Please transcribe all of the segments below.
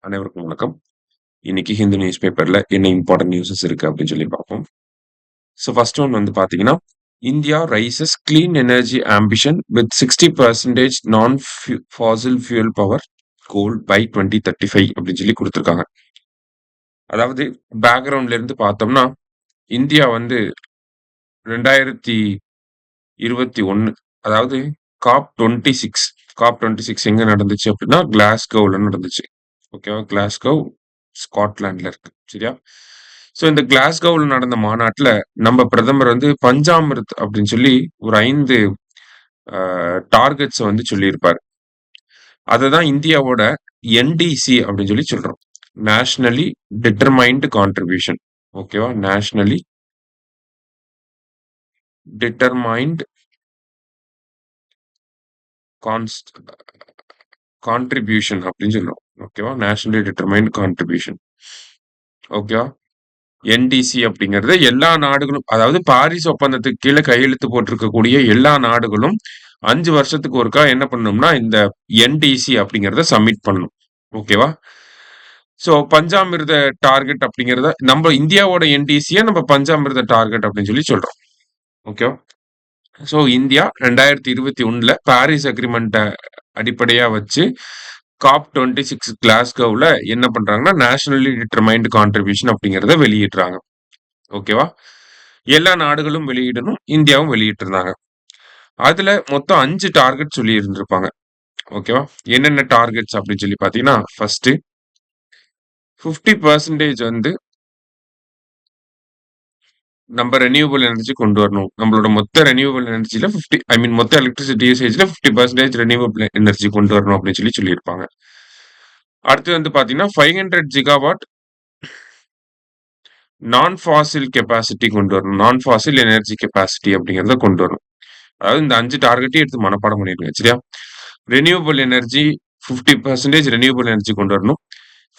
அனைவருக்கும் வணக்கம். இன்னைக்கு ஹிந்து நியூஸ் பேப்பர்ல என்ன இம்பார்ட்டன்ட் நியூஸஸ் இருக்கு அப்படின்னு சொல்லி பார்ப்போம். ஸோ ஃபர்ஸ்ட் ஒன் வந்து பார்த்தீங்கன்னா, India rises clean energy ambition with 60% non fossil fuel power goal by 2035 அப்படின்னு சொல்லி கொடுத்துருக்காங்க. அதாவது பேக்ரவுண்ட்ல இருந்து பார்த்தோம்னா, இந்தியா வந்து 2021 அதாவது காப் 26 எங்க நடந்துச்சு அப்படின்னா கிளாஸ்கோவில் நடந்துச்சு. ஓகேவா? கிளாஸ்கோ ஸ்காட்லாண்ட்ல இருக்கு. சரியா? ஸோ இந்த கிளாஸ்கோவில் நடந்த மாநாட்டுல நம்ம பிரதமர் வந்து பஞ்சாமிர்த் அப்படின்னு சொல்லி ஒரு 5 டார்கெட்ஸ் வந்து சொல்லியிருப்பாரு. அததான் இந்தியாவோட என்டிசி அப்படின்னு சொல்லி சொல்றோம். Nationally determined contribution. ஓகேவா? நேஷனலி டிட்டர்மைன்டு கான்ட்ரிபியூஷன் அப்படின்னு சொல்றோம். ஓகேவா? Nationally determined contribution. ஓகேவா? என்டிசி அப்படிங்கிறது எல்லா நாடுகளும், அதாவது பாரிஸ் ஒப்பந்தத்துக்கு கீழே கையெழுத்து போட்டிருக்கக்கூடிய எல்லா நாடுகளும் 5 வருஷத்துக்கு ஒருக்கா என்ன பண்ணணும்னா இந்த என்டிசி அப்படிங்கிறத சப்மிட் பண்ணணும். ஓகேவா? ஸோ பஞ்சாமிர்த டார்கெட் அப்படிங்கிறத நம்ம இந்தியாவோட என்டிசியை நம்ம பஞ்சாமிர்த டார்கெட் அப்படின்னு சொல்லி சொல்றோம். ஓகேவா? ஸோ இந்தியா 2021 பாரிஸ் அக்ரிமெண்ட்டை அடிப்படையா வச்சு COP26 கிளாஸ்கோவில் என்ன பண்றாங்கன்னா நேஷனலி டிட்டர்மைன்டு கான்ட்ரிபியூஷன் அப்படிங்கிறத வெளியிடுறாங்க. ஓகேவா? எல்லா நாடுகளும் வெளியிடணும், இந்தியாவும் வெளியிட்டிருந்தாங்க. அதுல மொத்தம் 5 டார்கெட் சொல்லி இருந்திருப்பாங்க. ஓகேவா? என்னென்ன டார்கெட்ஸ் அப்படின்னு சொல்லி பாத்தீங்கன்னா, ஃபர்ஸ்ட் 50% வந்து நம்ம ரெனியூவபிள் எனர்ஜி கொண்டு வரணும். நம்மளோட மொத்த ரெனியூவபிள் எனர்ஜில 50 மொத்த எலக்ட்ரிசிட்டி யூசேஜ்ல 50% ரெனியூவபிள் எனர்ஜி கொண்டு வரணும் அப்படின்னு சொல்லி சொல்லியிருப்பாங்க. அடுத்து வந்து பாத்தீங்கன்னா 500 ஜிகாவாட் நான் ஃபாசில் கெப்பாசிட்டி கொண்டு வரணும். நான் ஃபாசில் எனர்ஜி கெப்பாசிட்டி அப்படிங்கிறத கொண்டு வரணும். அதாவது இந்த 5 டார்கெட்டையும் எடுத்து மனப்பாடம் பண்ணிருங்க. சரியா? ரெனியூவபிள் எனர்ஜி 50% ரெனியூவபிள் எனர்ஜி கொண்டு வரணும்.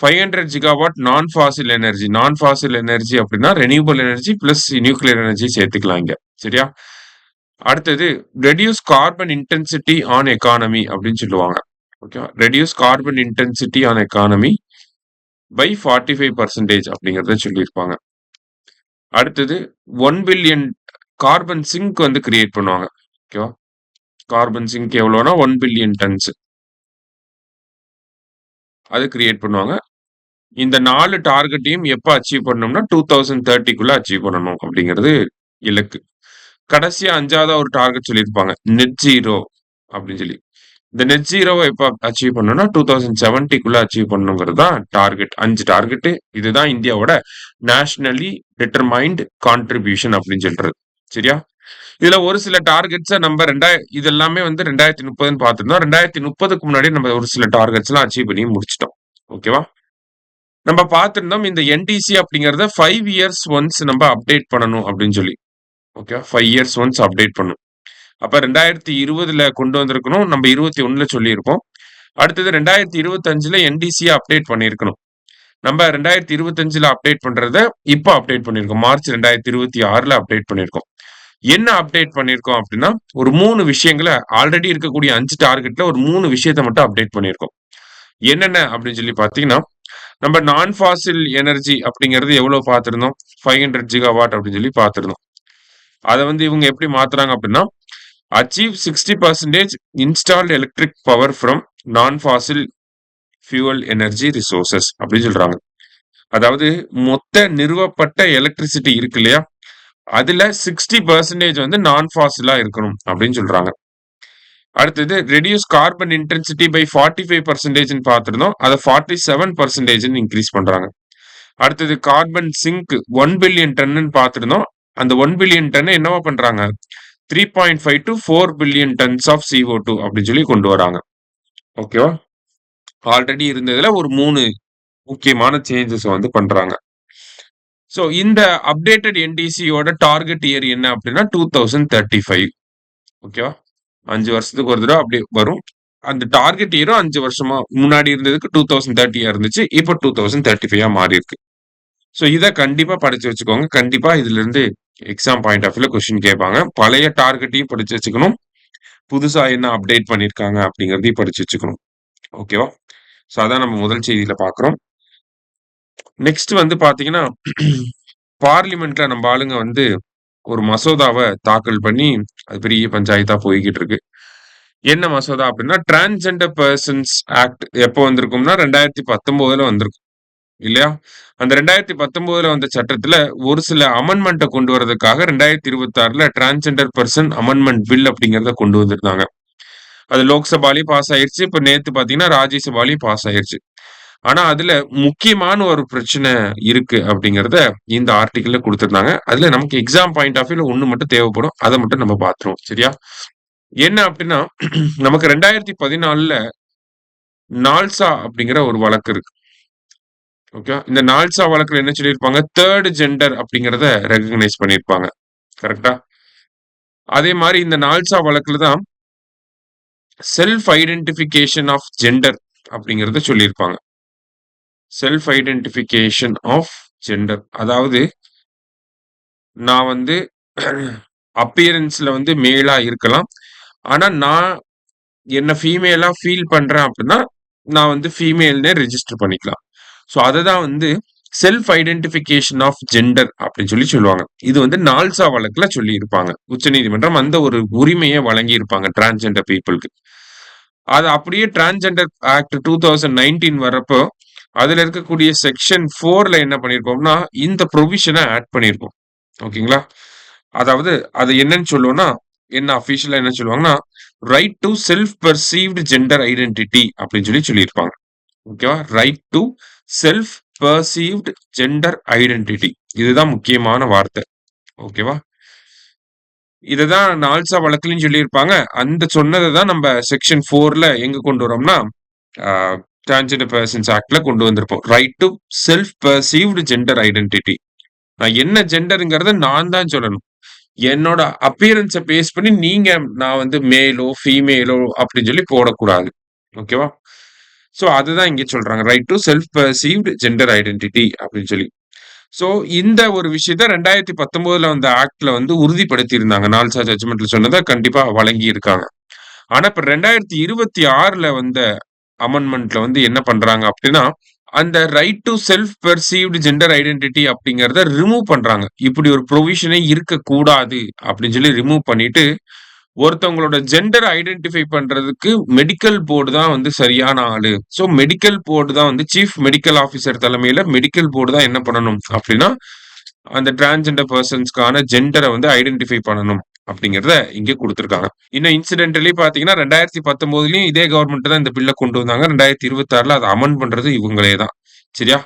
500 ஜிகாவாட் நான் fossil energy. Non fossil energy அப்படின்னா renewable energy plus nuclear energy சேர்த்துக்கலாம் இங்க. சரியா? அடுத்தது reduce carbon intensity on economy அப்படின்னு சொல்லுவாங்க. Okay, reduce carbon intensity on economy by 45% அப்படிங்கறத சொல்லியிருப்பாங்க. அடுத்தது 1 பில்லியன் கார்பன் சிங்க் வந்து கிரியேட் பண்ணுவாங்க. ஓகேவா? கார்பன் சிங்க் எவ்வளவுனா 1 பில்லியன் டன்ஸ் அது கிரியேட் பண்ணுவாங்க. இந்த 4 டார்கெட்டையும் எப்ப அச்சீவ் பண்ணணும்னா 2030க்குள்ள அச்சீவ் பண்ணணும் அப்படிங்கிறது இலக்கு. கடைசியா 5ஆவதா ஒரு டார்கெட் சொல்லியிருப்பாங்க. நெட் ஜீரோ அப்படின்னு சொல்லி. இந்த நெட் ஜீரோவை எப்ப அச்சீவ் பண்ணணும்னா 2070க்குள்ள அச்சீவ் பண்ணணுங்கிறது தான் டார்கெட். 5 டார்கெட். இதுதான் இந்தியாவோட நேஷனலி டிட்டர்மைன்டு கான்ட்ரிபியூஷன் அப்படின்னு சொல்றது. சரியா? இதுல ஒரு சில டார்கெட்ஸை நம்ம இது எல்லாமே வந்து 2030ன்னு பார்த்திருந்தோம். 2030க்கு முன்னாடி நம்ம ஒரு சில டார்கெட்ஸ் எல்லாம் அச்சீவ் பண்ணி முடிச்சிட்டோம். ஓகேவா? நம்ம பார்த்திருந்தோம் இந்த என்டிசி அப்படிங்கறத 5 இயர்ஸ் ஒன்ஸ் நம்ம அப்டேட் பண்ணணும் அப்படின்னு சொல்லி. ஓகே, 5 இயர்ஸ் ஒன்ஸ் அப்டேட் பண்ணணும். அப்ப 2020ல கொண்டு வந்திருக்கணும். நம்ம 21ல சொல்லியிருப்போம். அடுத்தது 2025ல என்டிசியை அப்டேட் பண்ணியிருக்கணும். நம்ம 2025ல அப்டேட் பண்றத இப்போ அப்டேட் பண்ணியிருக்கோம். மார்ச் 2026ல அப்டேட் பண்ணியிருக்கோம். என்ன அப்டேட் பண்ணியிருக்கோம் அப்படின்னா ஒரு 3 விஷயங்களை ஆல்ரெடி இருக்கக்கூடிய 5 டார்கெட்ல ஒரு 3 விஷயத்தை மட்டும் அப்டேட் பண்ணியிருக்கோம். என்னென்ன அப்படின்னு சொல்லி பாத்தீங்கன்னா, நம்ம நான் ஃபாசில் எனர்ஜி அப்படிங்கிறது எவ்வளவு பார்த்திருந்தோம்? 500 ஜிகாவாட் அப்படின்னு சொல்லி பார்த்திருந்தோம். அதை வந்து இவங்க எப்படி மாத்துறாங்க அப்படின்னா achieve 60% installed electric power from நான் ஃபாசில் ஃபியூவல் எனர்ஜி ரிசோர்சஸ் அப்படின்னு சொல்றாங்க. அதாவது மொத்த நிறுவப்பட்ட எலக்ட்ரிசிட்டி இருக்கு இல்லையா, அதுல 60% வந்து நான் ஃபாசிலா இருக்கணும் அப்படின்னு சொல்றாங்க. அடுத்தது ரெடியூஸ் கார்பன் இன்டென்சிட்டி பை 45% பார்த்திருந்தோம். அதை 47% இன்க்ரீஸ் பண்றாங்க. அடுத்தது கார்பன் சிங்க் 1 பில்லியன் டன்னு பார்த்திருந்தோம். அந்த 1 பில்லியன் டன் என்னவா பண்றாங்க? 3.5 to 4 billion tons of CO2 அப்படின்னு சொல்லி கொண்டு வராங்க. ஓகேவா? ஆல்ரெடி இருந்ததுல ஒரு 3 முக்கியமான சேஞ்சஸ் வந்து பண்றாங்க. சோ இந்த அப்டேட்டட் என்டிசியோட டார்கெட் இயர் என்ன அப்படின்னா 2035. ஓகேவா? 5 வருஷத்துக்கு ஒரு தடவை அப்படி வரும். அந்த டார்கெட் இயரும் 5 வருஷமா முன்னாடி இருந்ததுக்கு 2030 இருந்துச்சு. இப்போ 2035 மாறி இருக்கு. சோ இத கண்டிப்பா படிச்சு வச்சுக்கோங்க. கண்டிப்பா இதுல இருந்து எக்ஸாம் பாயிண்ட் ஆஃப் வியூல கொஸ்டின் கேட்பாங்க. பழைய டார்கெட்டையும் படிச்சு வச்சுக்கணும். புதுசா என்ன அப்டேட் பண்ணிருக்காங்க அப்படிங்கறதையும் படிச்சு வச்சுக்கணும். ஓகேவா? சோ அதான் நம்ம முதல் செய்தியில பார்க்கிறோம். நெக்ஸ்ட் வந்து பார்த்தீங்கன்னா, பார்லிமென்ட்ல நம்ம ஆளுங்க வந்து ஒரு மசோதாவ தாக்கல் பண்ணி, அது பெரிய பஞ்சாயத்தா போய்க்கிட்டு இருக்கு. என்ன மசோதா அப்டின்னா, டிரான்ஸ்ஜெண்டர் பெர்சன்ஸ் ஆக்ட் எப்போ வந்திருக்கும்னா 2019ல வந்திருக்கும். இல்லையா? அந்த 2019ல வந்த சட்டத்துல ஒரு சில அமெண்ட்மென்ட்ட கொண்டு வரதுக்காக 2026ல டிரான்ஸ்ஜெண்டர் பெர்சன் அமெண்ட்மென்ட் பில் அப்படிங்கிறத கொண்டு வந்திருந்தாங்க. அது லோக்சபாலயும் பாஸ் ஆயிருச்சு. இப்ப நேத்து பார்த்தீங்கன்னா, ராஜ்யசபாலயும் பாஸ் ஆயிருச்சு. ஆனா, அதுல முக்கியமான ஒரு பிரச்சனை இருக்கு அப்படிங்கிறத இந்த ஆர்டிக்கிள்ல குடுத்திருந்தாங்க. அதுல நமக்கு எக்ஸாம் பாயிண்ட் ஆஃப் வியூல 1 மட்டும் தேவைப்படும். அத மட்டும் நம்ம பார்த்துருவோம். சரியா? என்ன அப்படின்னா, நமக்கு 2014ல நால்சா அப்படிங்கிற ஒரு வழக்கு இருக்கு. ஓகே. இந்த நால்சா வழக்குல என்ன சொல்லியிருப்பாங்க? 3 ஜெண்டர் அப்படிங்கிறத ரெகக்னைஸ் பண்ணியிருப்பாங்க. கரெக்ட்டா? அதே மாரி இந்த நால்சா வழக்குல தான் செல்ஃப் ஐடென்டிஃபிகேஷன் ஆஃப் ஜெண்டர் அப்படிங்கிறத சொல்லியிருப்பாங்க. Self identification of gender. அதாவது நான் வந்து அப்பியரன்ஸ்ல வந்து மேலா இருக்கலாம். ஆனா நான் என்ன ஃபீமேலா ஃபீல் பண்றேன் அப்படின்னா, நான் வந்து ஃபீமேல்னே ரெஜிஸ்டர் பண்ணிக்கலாம். ஸோ அததான் வந்து செல்ஃப் ஐடென்டிஃபிகேஷன் ஆஃப் ஜெண்டர் அப்படின்னு சொல்லுவாங்க. இது வந்து நால்சா வழக்குல சொல்லியிருப்பாங்க. உச்சநீதிமன்றம் அந்த ஒரு உரிமைய வழங்கியிருப்பாங்க டிரான்ஸ்ஜெண்டர் பீப்பிள்க்கு. அது அப்படியே டிரான்ஸ்ஜெண்டர் ஆக்ட் 2019 வரப்போ, அதுல இருக்கக்கூடிய செக்ஷன் 4ல என்ன பண்ணியிருக்கோம்னா, இந்த புரோவிஷன ஆட் பண்ணியிருக்கோம். ஓகேங்களா? அதாவது அது என்னன்னு சொல்லுவோம்னா, என்ன அஃபிஷியலா என்ன சொல்லுவாங்கன்னா, right to self perceived gender identity அப்படின்னு சொல்லியிருப்பாங்க. ஓகேவா? Right to self perceived gender identity. இதுதான் முக்கியமான வார்த்தை. ஓகேவா? இததான் நால்சா வழக்குலயும் சொல்லியிருப்பாங்க. அந்த சொன்னத தான் நம்ம செக்ஷன் 4ல எங்க கொண்டு வரோம்னா, ஆ டிரான்ஸ்ஜெண்டர் பெர்சன்ஸ் ஆக்ட்ல கொண்டு வந்திருப்போம். Right to self perceived gender identity. நான் என்ன ஜெண்டர்ங்கிறத நான் தான் சொல்லணும். என்னோட அப்பியரன்ஸ பேஸ் பண்ணி நீங்க நான் வந்து மேலோ, ஃபீமேலோ அப்படின்னு சொல்லி போடக்கூடாது. ஓகேவா? சோ அதுதான் இங்க சொல்றாங்க. Right to self perceived gender identity அப்படின்னு சொல்லி. சோ இந்த ஒரு விஷயத்த 2019ல வந்த ஆக்ட்ல வந்து உறுதிப்படுத்தி இருந்தாங்க. நால்சா ஜட்ஜ்மென்ட்ல சொன்னத கண்டிப்பா வழங்கி இருக்காங்க. ஆனா இப்ப 2026ல வந்த அமெண்ட்மென்ட்ல வந்து என்ன பண்றாங்க அப்படின்னா, அந்த right to self perceived gender identity அப்படிங்கிறத ரிமூவ் பண்றாங்க. இப்படி ஒரு புரோவிஷனே இருக்கக்கூடாது அப்படின்னு சொல்லி ரிமூவ் பண்ணிட்டு, ஒருத்தவங்களோட ஜெண்டர் ஐடென்டிஃபை பண்றதுக்கு மெடிக்கல் போர்டு தான் வந்து சரியான ஆளு. சோ மெடிக்கல் போர்டு தான் வந்து சீஃப் மெடிக்கல் ஆபிசர் தலைமையில மெடிக்கல் போர்டு தான் என்ன பண்ணணும் அப்படின்னா, அந்த டிரான்ஸ்ஜெண்டர் பெர்சன்ஸ்க்கான ஜெண்டர வந்து ஐடென்டிஃபை பண்ணணும் அப்படிங்கிறத இங்க குடுத்திருக்காங்க. இன்னும் இன்சிடென்டலி பார்த்தீங்கன்னா, 2019லயும் இதே கவர்ன்மெண்ட் தான் இந்த பில்ல கொண்டு வந்தாங்க. 2026ல அத அமெண்ட் பண்றது இவங்களே தான். சரியா?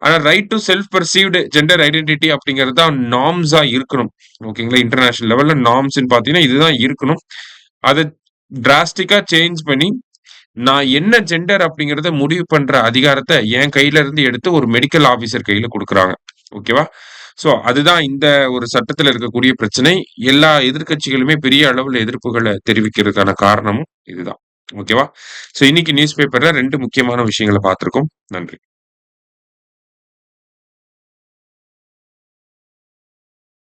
ஆனா right to self perceived gender identity அப்படிங்கிறது தான் நார்ம்ஸா இருக்கணும். ஓகேங்களா? இன்டர்நேஷனல் லெவல்ல நார்ம்ஸ்ன்னு பார்த்தீங்கன்னா, இதுதான் இருக்கணும். அத டிராஸ்டிக்கா சேஞ்ச் பண்ணி, நான் என்ன ஜெண்டர் அப்படிங்கிறத முடிவு பண்ற அதிகாரத்த என் கையில இருந்து எடுத்து ஒரு மெடிக்கல் ஆபிசர் கையில குடுக்குறாங்க. ஓகேவா? சோ அதுதான் இந்த ஒரு சட்டத்துல இருக்கக்கூடிய பிரச்சனை. எல்லா எதிர்க்கட்சிகளுமே பெரிய அளவுல எதிர்ப்புகள தெரிவிக்கிறதுக்கான காரணமும் இதுதான். ஓகேவா? சோ இன்னைக்கு நியூஸ் பேப்பர்ல 2 முக்கியமான விஷயங்கள பார்த்திருக்கோம். நன்றி.